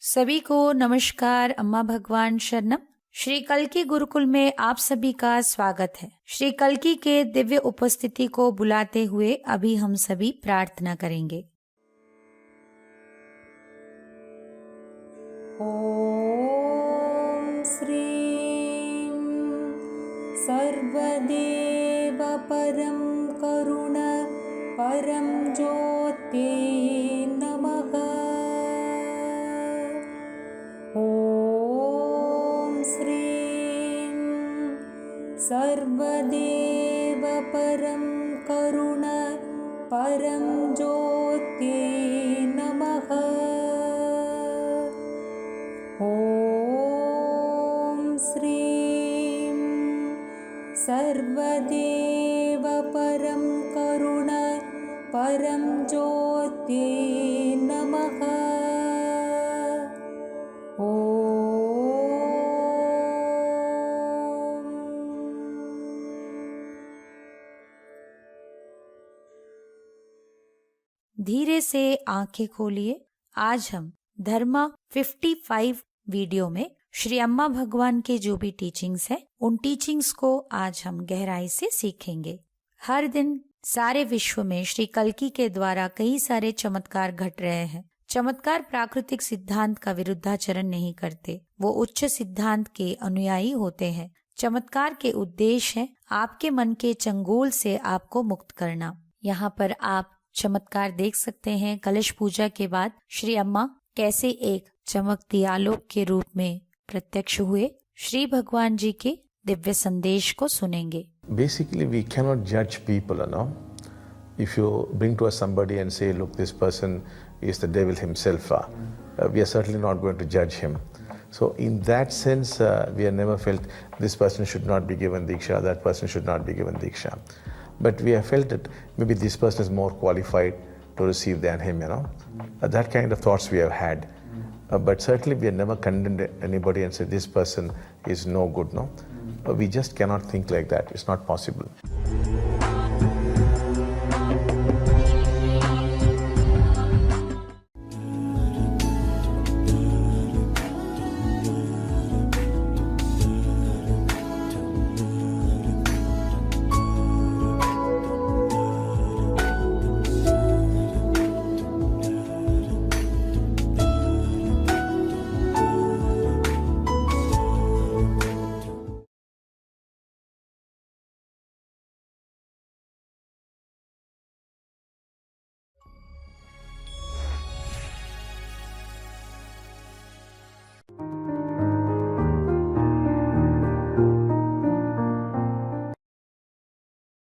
सभी को नमस्कार। अम्मा भगवान शरणम। श्री कल्की गुरुकुल में आप सभी का स्वागत है। श्री कल्की के दिव्य उपस्थिति को बुलाते हुए अभी हम सभी प्रार्थना करेंगे। ओम श्रीं सर्वदेव परं करुण परं ज्योते नमः। ॐ श्रीं सर्वदेव परं करुण परं ज्योते नमः। ॐ श्रीं सर्वदेव परं करुण परं ज्योते नमः। धीरे से आंखें खोलिए। आज हम धर्मा 55 वीडियो में श्री अम्मा भगवान के जो भी टीचिंग्स हैं, उन टीचिंग्स को आज हम गहराई से सीखेंगे। हर दिन सारे विश्व में श्री कल्की के द्वारा कई सारे चमत्कार घट रहे हैं। चमत्कार प्राकृतिक सिद्धांत का विरुद्धाचरण नहीं करते, वो उच्च सिद्धांत के अनुयायी होते हैं। चमत्कार के उद्देश्य है आपके मन के चंगुल से आपको मुक्त करना। यहाँ पर आप चमत्कार देख सकते हैं। कलश पूजा के बाद श्री अम्मा कैसे एक चमकती आलोक के रूप में प्रत्यक्ष हुए। श्री भगवान जी के दिव्य संदेश को सुनेंगे। Basically, we cannot judge people, you know. If you bring to us somebody and say, look, this person is the devil himself, we are certainly not going to judge him. So in that sense, we have never felt this person should not be given Diksha, that person should not be given Diksha. But we have felt that maybe this person is more qualified to receive than him, you know. That kind of thoughts we have had. But certainly we have never condemned anybody and said this person is no good, no. We just cannot think like that. It's not possible.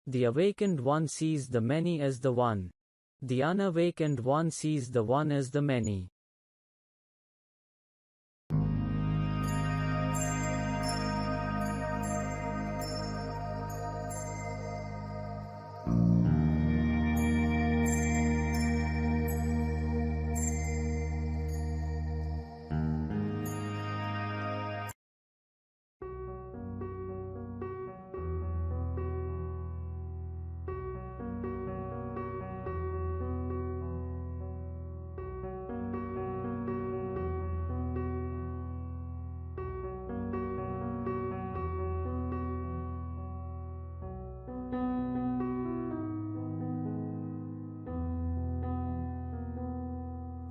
The awakened one sees the many as the one. The unawakened one sees the one as the many.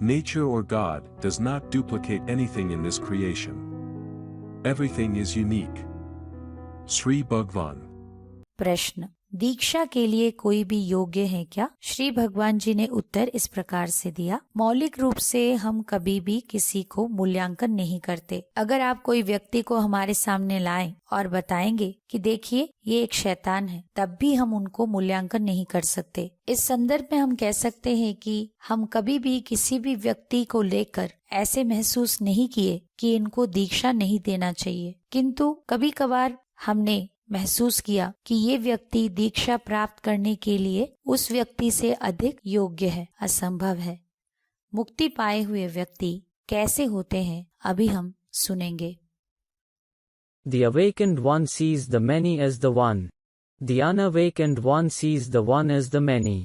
Nature or God does not duplicate anything in this creation. Everything is unique. Sri Bhagwan. प्रश्न, दीक्षा के लिए कोई भी योग्य है क्या? श्री भगवान जी ने उत्तर इस प्रकार से दिया। मौलिक रूप से हम कभी भी किसी को मूल्यांकन नहीं करते। अगर आप कोई व्यक्ति को हमारे सामने लाएं और बताएंगे कि देखिए ये एक शैतान है, तब भी हम उनको मूल्यांकन नहीं कर सकते। इस संदर्भ में हम कह सकते हैं कि हम कभी भी किसी भी व्यक्ति को लेकर ऐसे महसूस नहीं किए कि इनको दीक्षा नहीं देना चाहिए, किंतु कभी कभार हमने महसूस किया कि ये व्यक्ति दीक्षा प्राप्त करने के लिए उस व्यक्ति से अधिक योग्य है, असंभव है। मुक्ति पाए हुए व्यक्ति कैसे होते हैं, अभी हम सुनेंगे। The awakened one sees the many as the one. The unawakened one sees the one as the many.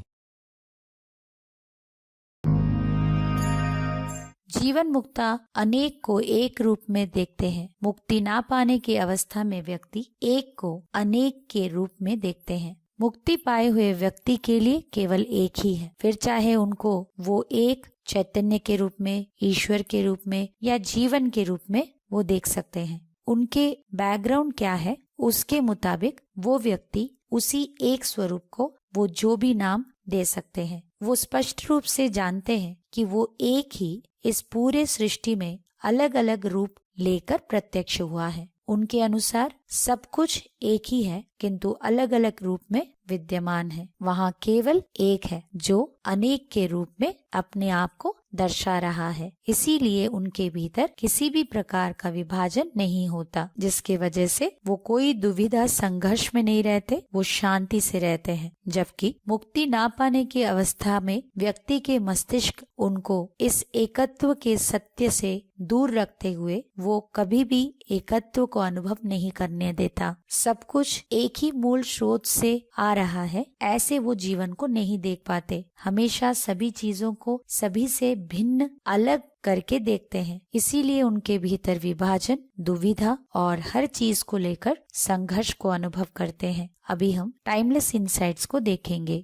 जीवन मुक्ता अनेक को एक रूप में देखते हैं। मुक्ति ना पाने की अवस्था में व्यक्ति एक को अनेक के रूप में देखते हैं। मुक्ति पाए हुए व्यक्ति के लिए केवल एक ही है, फिर चाहे उनको वो एक चैतन्य के रूप में, ईश्वर के रूप में या जीवन के रूप में वो देख सकते हैं। उनके बैकग्राउंड क्या है उसके मुताबिक वो व्यक्ति उसी एक स्वरूप को वो जो भी नाम दे सकते हैं। वो स्पष्ट रूप से जानते हैं कि वो एक ही इस पूरे सृष्टि में अलग अलग रूप लेकर प्रत्यक्ष हुआ है। उनके अनुसार सब कुछ एक ही है किंतु अलग अलग रूप में विद्यमान है। वहाँ केवल एक है जो अनेक के रूप में अपने आप को दर्शा रहा है। इसीलिए उनके भीतर किसी भी प्रकार का विभाजन नहीं होता, जिसके वजह से वो कोई दुविधा संघर्ष में नहीं रहते, वो शांति से रहते हैं। जबकि मुक्ति ना पाने की अवस्था में व्यक्ति के मस्तिष्क उनको इस एकत्व के सत्य से दूर रखते हुए वो कभी भी एकत्व को अनुभव नहीं करने देता। सब कुछ एक ही मूल स्रोत से आ रहा है, ऐसे वो जीवन को नहीं देख पाते। हमेशा सभी चीजों को सभी से भिन्न अलग करके देखते हैं। इसीलिए उनके भीतर विभाजन, दुविधा और हर चीज को लेकर संघर्ष को अनुभव करते हैं। अभी हम टाइमलेस इनसाइट्स को देखेंगे।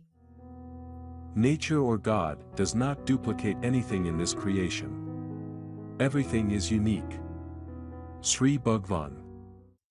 Nature or God does not duplicate anything in this creation. Everything is unique. Sri Bhagwan.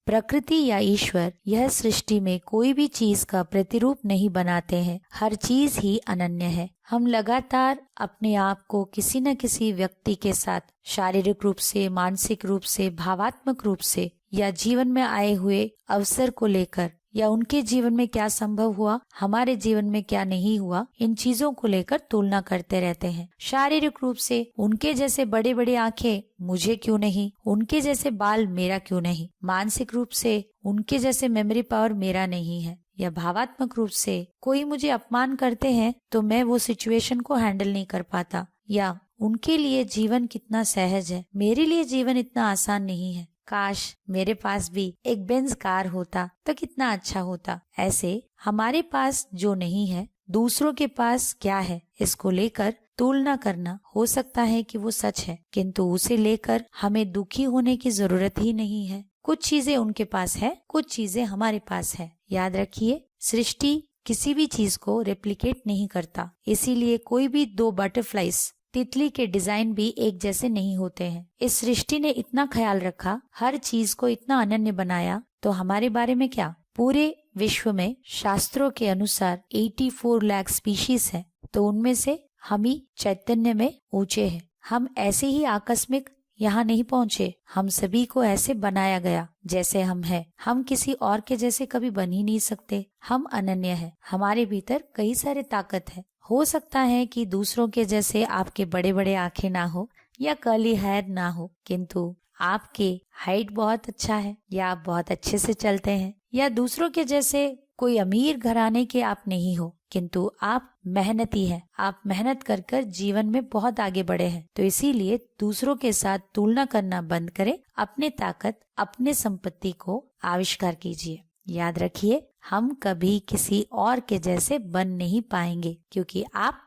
प्रकृति या ईश्वर यह सृष्टि में कोई भी चीज का प्रतिरूप नहीं बनाते हैं। हर चीज ही अनन्य है। हम लगातार अपने आप को किसी न किसी व्यक्ति के साथ शारीरिक रूप से, मानसिक रूप से, भावात्मक रूप से या जीवन में आए हुए अवसर को लेकर या उनके जीवन में क्या संभव हुआ, हमारे जीवन में क्या नहीं हुआ, इन चीजों को लेकर तुलना करते रहते हैं। शारीरिक रूप से उनके जैसे बड़े बड़े आंखें मुझे क्यों नहीं, उनके जैसे बाल मेरा क्यों नहीं। मानसिक रूप से उनके जैसे मेमोरी पावर मेरा नहीं है। या भावात्मक रूप से कोई मुझे अपमान करते हैं तो मैं वो सिचुएशन को हैंडल नहीं कर पाता। या उनके लिए जीवन कितना सहज है, मेरे लिए जीवन इतना आसान नहीं है। काश मेरे पास भी एक बेंज कार होता तो कितना अच्छा होता। ऐसे हमारे पास जो नहीं है दूसरों के पास क्या है, इसको लेकर तुलना करना हो सकता है कि वो सच है, किंतु उसे लेकर हमें दुखी होने की जरूरत ही नहीं है। कुछ चीजें उनके पास है, कुछ चीजें हमारे पास है। याद रखिए, सृष्टि किसी भी चीज को रेप्लिकेट नहीं करता। इसीलिए कोई भी दो बटरफ्लाइज, तितली के डिजाइन भी एक जैसे नहीं होते हैं। इस सृष्टि ने इतना ख्याल रखा, हर चीज को इतना अनन्य बनाया, तो हमारे बारे में क्या, पूरे विश्व में शास्त्रों के अनुसार 84 लाख स्पीशीज है, तो उनमें से हम ही चैतन्य में ऊंचे हैं। हम ऐसे ही आकस्मिक यहाँ नहीं पहुँचे, हम सभी को ऐसे बनाया गया जैसे हम हैं। हम किसी और के जैसे कभी बन ही नहीं सकते। हम अनन्य हैं। हमारे भीतर कई सारे ताकत है। हो सकता है कि दूसरों के जैसे आपके बड़े बड़े आंखें ना हो या कर्ली हेयर ना हो, किंतु आपके हाइट बहुत अच्छा है, या आप बहुत अच्छे से चलते हैं, या दूसरों के जैसे कोई अमीर घराने के आप नहीं हो, किंतु आप मेहनती हैं। आप मेहनत कर कर जीवन में बहुत आगे बढ़े हैं। तो इसीलिए दूसरों के साथ तुलना करना बंद करें। अपने ताकत, अपने संपत्ति को आविष्कार कीजिए। याद रखिए, हम कभी किसी और के जैसे बन नहीं पाएंगे, क्योंकि आप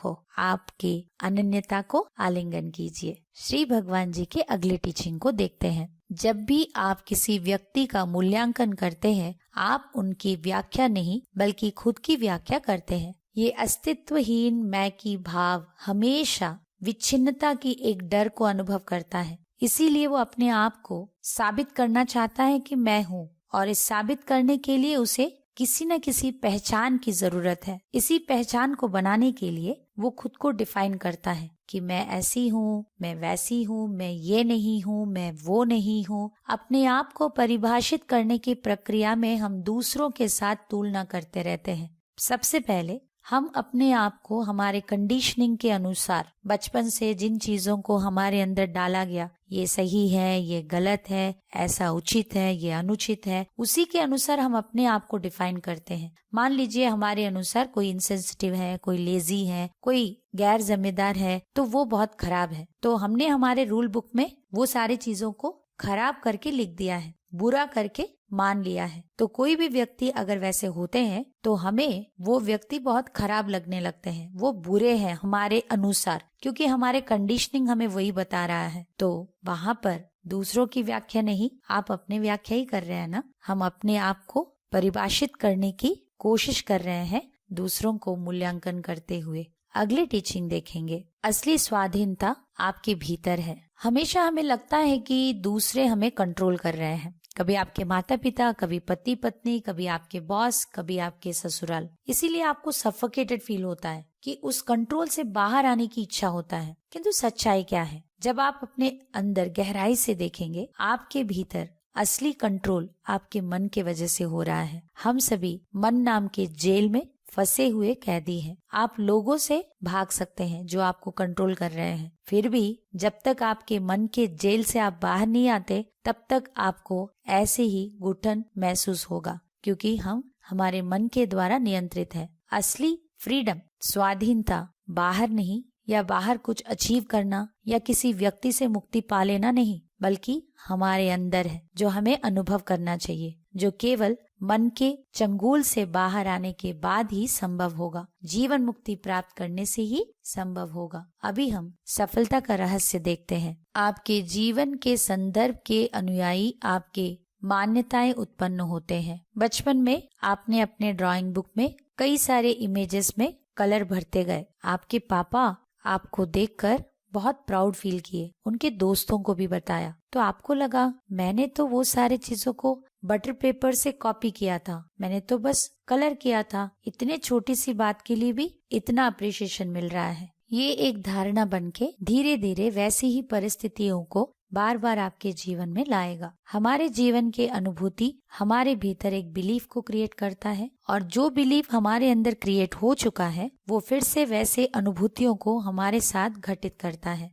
हो। आपके अनन्यता को आलिंगन कीजिए। श्री भगवान जी के अगले टीचिंग को देखते हैं। जब भी आप किसी व्यक्ति का मूल्यांकन करते हैं, आप उनकी व्याख्या नहीं बल्कि खुद की व्याख्या करते हैं। ये अस्तित्वहीन मैं की भाव हमेशा विच्छिन्नता की एक डर को अनुभव करता है। इसीलिए वो अपने आप को साबित करना चाहता है कि मैं हूँ, और इस साबित करने के लिए उसे किसी न किसी पहचान की जरूरत है। इसी पहचान को बनाने के लिए वो खुद को डिफाइन करता है कि मैं ऐसी हूँ, मैं वैसी हूँ, मैं ये नहीं हूँ, मैं वो नहीं हूँ। अपने आप को परिभाषित करने की प्रक्रिया में हम दूसरों के साथ तुलना करते रहते हैं। सबसे पहले हम अपने आप को हमारे कंडीशनिंग के अनुसार, बचपन से जिन चीजों को हमारे अंदर डाला गया, ये सही है, ये गलत है, ऐसा उचित है, ये अनुचित है, उसी के अनुसार हम अपने आप को डिफाइन करते हैं। मान लीजिए हमारे अनुसार कोई इनसेंसिटिव है, कोई लेजी है, कोई गैर जिम्मेदार है, तो वो बहुत खराब है। तो हमने हमारे रूल बुक में वो सारी चीजों को खराब करके लिख दिया है। बुरा करके मान लिया है। तो कोई भी व्यक्ति अगर वैसे होते हैं तो हमें वो व्यक्ति बहुत खराब लगने लगते हैं, वो बुरे हैं हमारे अनुसार, क्योंकि हमारे कंडीशनिंग हमें वही बता रहा है। तो वहां पर दूसरों की व्याख्या नहीं, आप अपने व्याख्या ही कर रहे हैं ना। हम अपने आप को परिभाषित करने की कोशिश कर रहे हैं दूसरों को मूल्यांकन करते हुए। अगली टीचिंग देखेंगे, असली स्वाधीनता आपके भीतर है। हमेशा हमें लगता है कि दूसरे हमें कंट्रोल कर रहे हैं, कभी आपके माता पिता, कभी पति पत्नी, कभी आपके बॉस, कभी आपके ससुराल। इसीलिए आपको सफोकेटेड फील होता है कि उस कंट्रोल से बाहर आने की इच्छा होता है। किंतु सच्चाई क्या है? जब आप अपने अंदर गहराई से देखेंगे, आपके भीतर असली कंट्रोल आपके मन के वजह से हो रहा है। हम सभी मन नाम के जेल में फंसे हुए कैदी हैं। आप लोगों से भाग सकते हैं जो आपको कंट्रोल कर रहे हैं, फिर भी जब तक आपके मन के जेल से आप बाहर नहीं आते तब तक आपको ऐसे ही घुटन महसूस होगा, क्योंकि हम हमारे मन के द्वारा नियंत्रित है। असली फ्रीडम, स्वाधीनता बाहर नहीं, या बाहर कुछ अचीव करना या किसी व्यक्ति से मुक्ति पा लेना नहीं, बल्कि हमारे अंदर है, जो हमें अनुभव करना चाहिए, जो केवल मन के चंगुल से बाहर आने के बाद ही संभव होगा, जीवन मुक्ति प्राप्त करने से ही संभव होगा। अभी हम सफलता का रहस्य देखते हैं। आपके जीवन के संदर्भ के अनुयायी आपके मान्यताएं उत्पन्न होते हैं। बचपन में आपने अपने ड्राइंग बुक में कई सारे इमेजेस में कलर भरते गए। आपके पापा आपको देखकर बहुत प्राउड फील किए, उनके दोस्तों को भी बताया, तो आपको लगा मैंने तो वो सारे चीजों को बटर पेपर से कॉपी किया था, मैंने तो बस कलर किया था, इतने छोटी सी बात के लिए भी इतना अप्रिशिएशन मिल रहा है। ये एक धारणा बनके धीरे धीरे वैसी ही परिस्थितियों को बार बार आपके जीवन में लाएगा। हमारे जीवन के अनुभूति हमारे भीतर एक बिलीफ को क्रिएट करता है, और जो बिलीफ हमारे अंदर क्रिएट हो चुका है वो फिर से वैसे अनुभूतियों को हमारे साथ घटित करता है।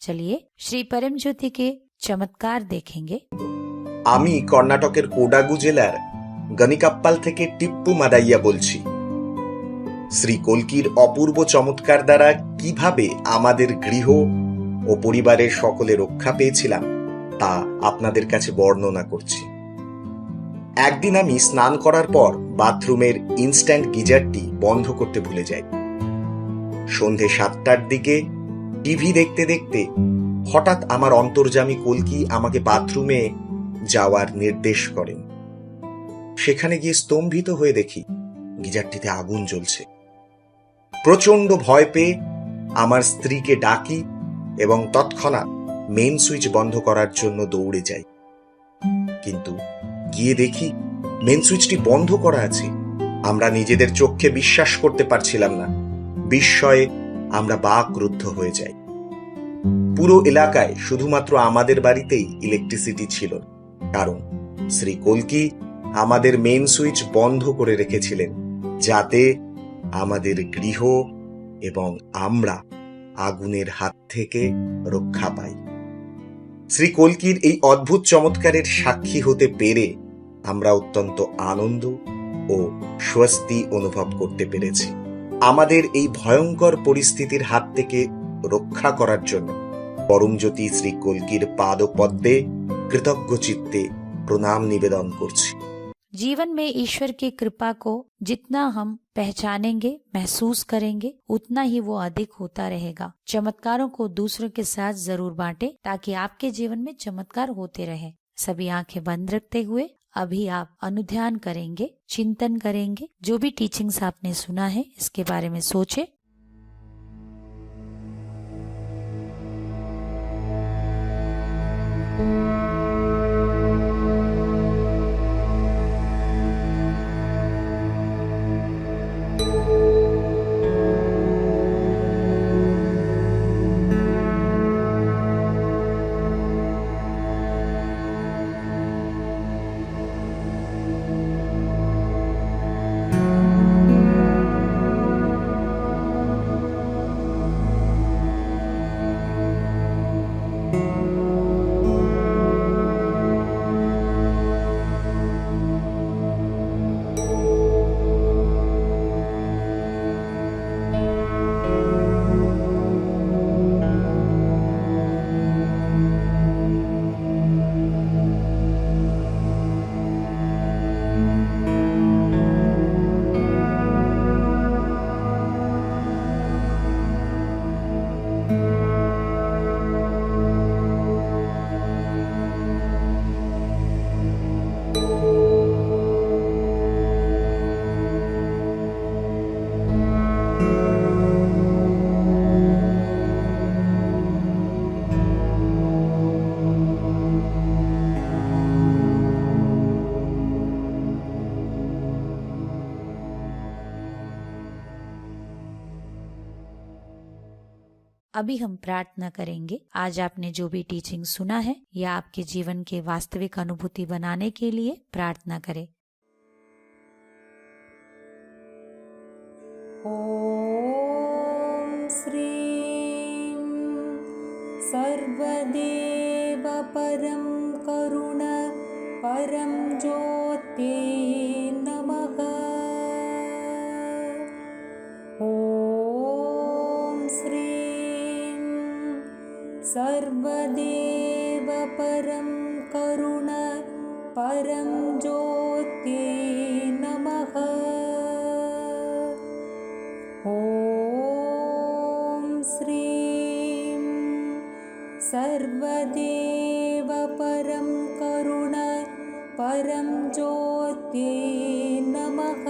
चलिए श्री परम ज्योति के चमत्कार देखेंगे। আমি কর্ণাটকের কোডাগু জেলার গনিকাপ্পাল থেকে টিপ্পু মাদাইয়া বলছি। শ্রী কল্কির অপূর্ব চমৎকার দ্বারা কিভাবে আমাদের গৃহ ও পরিবারের সকলে রক্ষা পেয়েছিলাম তা আপনাদের কাছে বর্ণনা করছি। একদিন আমি স্নান করার পর বাথরুমের ইনস্ট্যান্ট গিজারটি বন্ধ করতে ভুলে যাই। সন্ধে 7টার দিকে টিভি দেখতে দেখতে হঠাৎ আমার অন্তর্যামী কল্কি আমাকে বাথরুমে যাওয়ার নির্দেশ করেন। সেখানে গিয়ে স্তম্ভিত হয়ে দেখি গিজারটিতে আগুন জ্বলছে। প্রচন্ড ভয় পেয়ে আমার স্ত্রীকে ডাকি এবং তৎক্ষণাৎ মেইন সুইচ বন্ধ করার জন্য দৌড়ে যাই। কিন্তু গিয়ে দেখি মেইন সুইচটি বন্ধ করা আছে। আমরা নিজেদের চোখে বিশ্বাস করতে পারছিলাম না। বিস্ময়ে আমরা বাকরুদ্ধ হয়ে যাই। পুরো এলাকায় শুধুমাত্র আমাদের বাড়িতেই ইলেকট্রিসিটি ছিল, কারণ শ্রী কল্কি আমাদের মেইন সুইচ বন্ধ করে রেখেছিলেন যাতে আমাদের গৃহ এবং আমরা আগুনের হাত থেকে রক্ষা পাই। শ্রী কল্কির এই অদ্ভুত চমৎকারের সাক্ষী হতে পেরে আমরা অত্যন্ত আনন্দ ও স্বস্তি অনুভব করতে পেরেছি। আমাদের এই ভয়ঙ্কর পরিস্থিতির হাত থেকে রক্ষা করার জন্য परमज्योति श्री कल्किर पादपद्मे कृतज्ञ चित्ते प्रणाम निवेदन करछि। जीवन में ईश्वर की कृपा को जितना हम पहचानेंगे, महसूस करेंगे, उतना ही वो अधिक होता रहेगा। चमत्कारों को दूसरों के साथ जरूर बांटे ताकि आपके जीवन में चमत्कार होते रहे। सभी आंखें बंद रखते हुए अभी आप अनुध्यान करेंगे, चिंतन करेंगे। जो भी टीचिंग्स आपने सुना है इसके बारे में सोचे। अभी हम प्रार्थना करेंगे। आज आपने जो भी टीचिंग सुना है या आपके जीवन के वास्तविक अनुभूति बनाने के लिए प्रार्थना करें। ॐ श्रीं सर्वदेव परं करुण परं ज्योते नमः। ॐ श्रीं सर्वदेव परं करुण परं ज्योते नमः। ॐ श्रीं सर्वदेव परं करुण परं ज्योते नमः।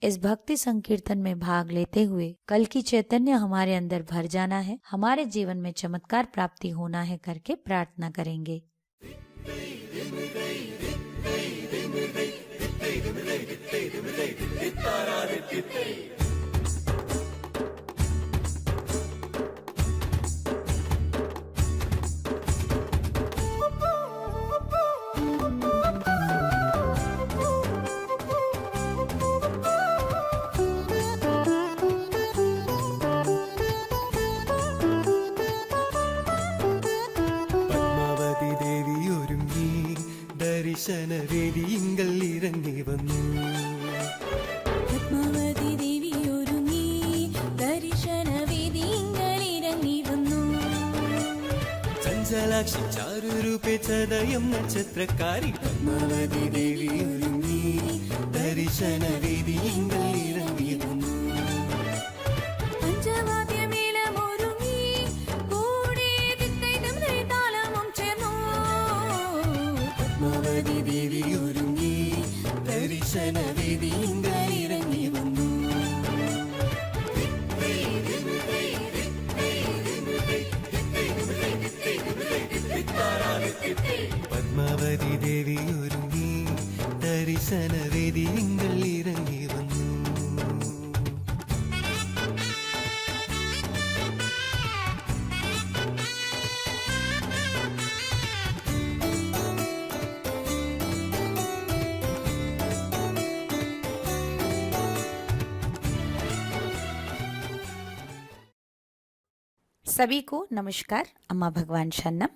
इस भक्ति संकीर्तन में भाग लेते हुए कल की चैतन्य हमारे अंदर भर जाना है, हमारे जीवन में चमत्कार प्राप्ति होना है करके प्रार्थना करेंगे। പത്മാവതി ദേവി ഒരുങ്ങി ദർശനവേദിയിങ്കൽ ഇറങ്ങി വന്നു. പത്മാവതി ദേവി ഒരുങ്ങി ദർശനവേദിയിങ്കലിറങ്ങി വന്നു. ചഞ്ചലാക്ഷി ചാരുരൂപേ ചതയം നക്ഷത്രക്കാരി പത്മാവതി ദേവി ഒരുങ്ങി ദർശനവേദിയിങ്കൽ ഇറങ്ങി വന്നു. പഞ്ചവാദ്യമേളമൊരുങ്ങി കൂടെ ദിക്കൈതം താളവും ചേർന്നു. പത്മാവതി ദേവി ഒരുങ്ങി ദർശനവേദിയിങ്കൽ ഇറങ്ങി വന്നു. പത്മാവതി ദേവി ഒരുങ്ങി ദർശനവേദിയിങ്കൽ ഇറങ്ങി വന്നു. सभी को नमस्कार। अम्मा भगवान शरणम।